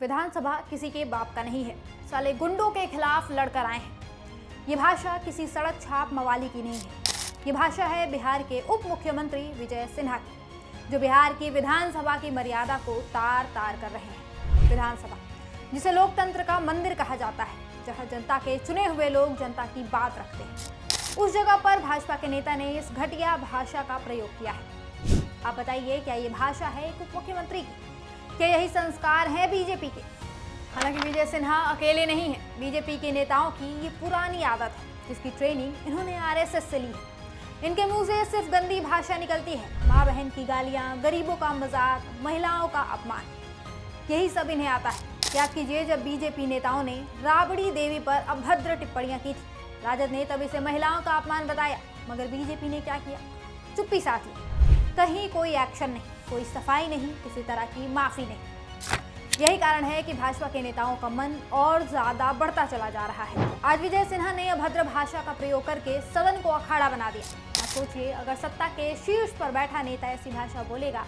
विधानसभा किसी के बाप का नहीं है, साले गुंडों के खिलाफ लड़कर आए हैं। ये भाषा किसी सड़क छाप मवाली की नहीं है। ये भाषा है बिहार के उप मुख्यमंत्री विजय सिन्हा की, जो बिहार की विधानसभा की मर्यादा को तार तार कर रहे हैं। विधानसभा, जिसे लोकतंत्र का मंदिर कहा जाता है, जहां जनता के चुने हुए लोग जनता की बात रखते हैं, उस जगह पर भाजपा के नेता ने इस घटिया भाषा का प्रयोग किया है। आप बताइए, क्या ये भाषा है एक उप मुख्यमंत्री की? क्या यही संस्कार है बीजेपी के? हालांकि विजय सिन्हा अकेले नहीं है। बीजेपी के नेताओं की ये पुरानी आदत है, जिसकी ट्रेनिंग इन्होंने आरएसएस से ली है। इनके मुंह से सिर्फ गंदी भाषा निकलती है, माँ बहन की गालियां, गरीबों का मजाक, महिलाओं का अपमान, यही सब इन्हें आता है। याद कीजिए, जब बीजेपी नेताओं ने राबड़ी देवी पर अभद्र टिप्पणियां की थी, राजद ने तब इसे महिलाओं का अपमान बताया, मगर बीजेपी ने क्या किया? चुप्पी साध ली। कहीं कोई एक्शन नहीं, कोई सफाई नहीं, किसी तरह की माफी नहीं। यही कारण है कि भाजपा के नेताओं का मन और ज्यादा बढ़ता चला जा रहा है। आज विजय सिन्हा ने अभद्र भाषा का प्रयोग करके सदन को अखाड़ा बना दिया। आप सोचिए, अगर सत्ता के शीर्ष पर बैठा नेता ऐसी भाषा बोलेगा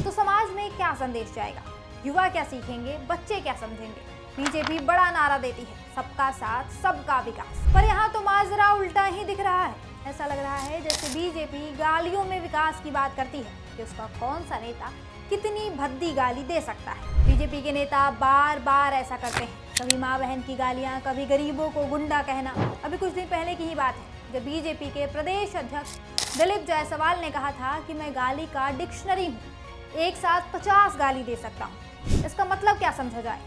तो समाज में क्या संदेश जाएगा? युवा क्या सीखेंगे? बच्चे क्या समझेंगे? बीजेपी बड़ा नारा देती है, सबका साथ सबका विकास, पर यहाँ तो माजरा उल्टा ही दिख रहा है। ऐसा लग रहा है जैसे बीजेपी गालियों में विकास की बात करती है कि उसका कौन सा नेता कितनी भद्दी गाली दे सकता है। बीजेपी के नेता बार बार ऐसा करते हैं, कभी माँ बहन की गालियां, कभी गरीबों को गुंडा कहना। अभी कुछ दिन पहले की ही बात है, जब बीजेपी के प्रदेश अध्यक्ष दिलीप जायसवाल ने कहा था कि मैं गाली का डिक्शनरी हूँ, एक साथ 50 गाली दे सकता हूँ। इसका मतलब क्या समझा जाए?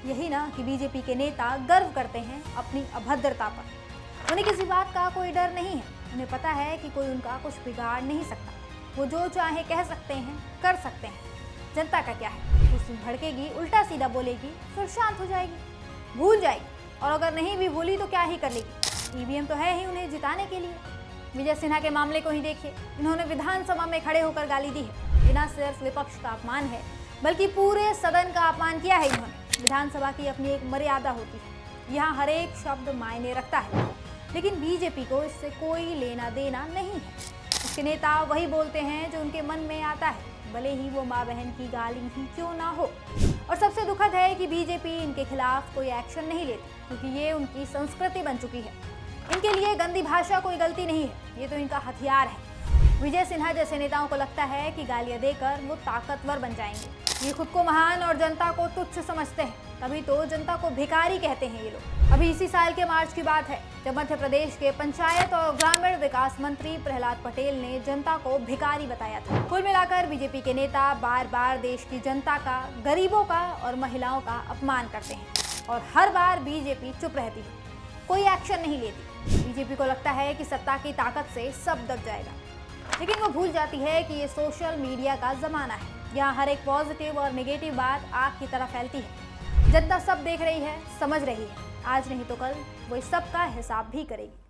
यही ना कि बीजेपी के नेता गर्व करते हैं अपनी अभद्रता पर। उन्हें किसी बात का कोई डर नहीं है। उन्हें पता है कि कोई उनका कुछ बिगाड़ नहीं सकता। वो जो चाहे कह सकते हैं, कर सकते हैं। जनता का क्या है? कुछ दिन भड़केगी, उल्टा सीधा बोलेगी, फिर शांत हो जाएगी, भूल जाएगी। और अगर नहीं भी भूली तो क्या ही कर लेगी? ईवीएम तो है ही उन्हें जिताने के लिए। विजय सिन्हा के मामले को ही देखिए, इन्होंने विधानसभा में खड़े होकर गाली दी है। बिना सिर्फ विपक्ष का अपमान है, बल्कि पूरे सदन का अपमान किया है इन्होंने। विधानसभा की अपनी एक मर्यादा होती है, यहाँ हर एक शब्द मायने रखता है, लेकिन बीजेपी को इससे कोई लेना देना नहीं है। उसके नेता वही बोलते हैं जो उनके मन में आता है, भले ही वो माँ बहन की गाली ही क्यों ना हो। और सबसे दुखद है कि बीजेपी इनके खिलाफ कोई एक्शन नहीं लेती, क्योंकि ये उनकी संस्कृति बन चुकी है। इनके लिए गंदी भाषा कोई गलती नहीं है, ये तो इनका हथियार है। विजय सिन्हा जैसे नेताओं को लगता है कि गालियां देकर वो ताकतवर बन जाएंगे। ये खुद को महान और जनता को तुच्छ समझते हैं, तभी तो जनता को भिखारी कहते हैं ये लोग। अभी इसी साल के मार्च की बात है, जब मध्य प्रदेश के पंचायत और ग्रामीण विकास मंत्री प्रहलाद पटेल ने जनता को भिखारी बताया था। कुल मिलाकर बीजेपी के नेता बार बार देश की जनता का, गरीबों का और महिलाओं का अपमान करते हैं, और हर बार बीजेपी चुप रहती है, कोई एक्शन नहीं लेती। बीजेपी को लगता है कि सत्ता की ताकत से सब दब जाएगा, लेकिन वो भूल जाती है कि ये सोशल मीडिया का जमाना है। यहाँ हर एक पॉजिटिव और नेगेटिव बात आग की तरह फैलती है। जनता सब देख रही है, समझ रही है। आज नहीं तो कल वो इस सब का हिसाब भी करेगी।